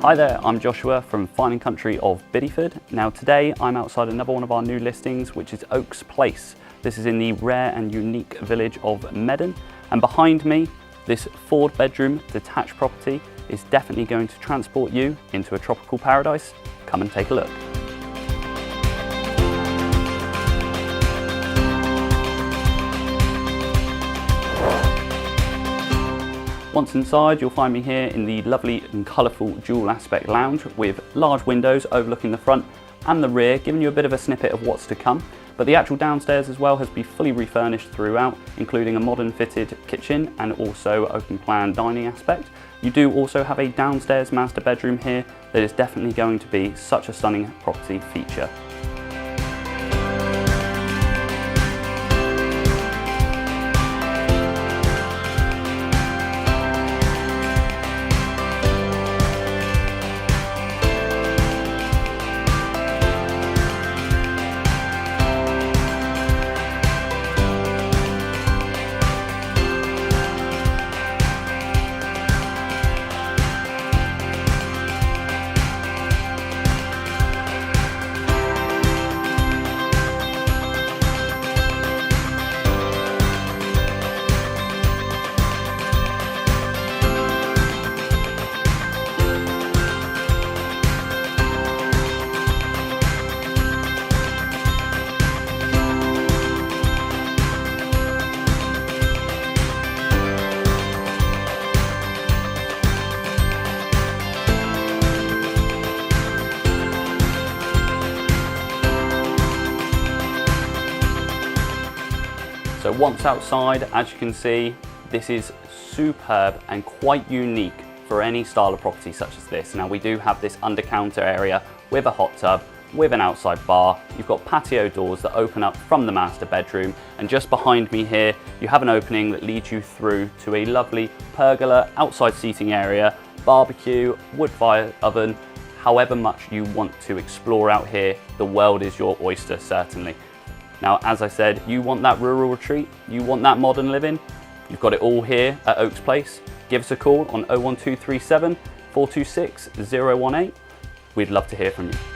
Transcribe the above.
Hi there, I'm Joshua from Fine & Country of Bideford. Now today I'm outside another one of our new listings, which is Oaks Place. This is in the rare and unique village of Meddon, and behind me this 4-bedroom detached property is definitely going to transport you into a tropical paradise. Come and take a look. Once inside, you'll find me here in the lovely and colourful dual aspect lounge with large windows overlooking the front and the rear, giving you a bit of a snippet of what's to come. But the actual downstairs as well has been fully refurnished throughout, including a modern fitted kitchen and also open plan dining aspect. You do also have a downstairs master bedroom here that is definitely going to be such a stunning property feature. So once outside, as you can see, this is superb and quite unique for any style of property such as this. Now we do have this under counter area with a hot tub, with an outside bar. You've got patio doors that open up from the master bedroom, and just behind me here, you have an opening that leads you through to a lovely pergola, outside seating area, barbecue, wood fire oven. However much you want to explore out here, the world is your oyster, certainly. Now, as I said, you want that rural retreat, you want that modern living, you've got it all here at Oaks Place. Give us a call on 01237 426 018. We'd love to hear from you.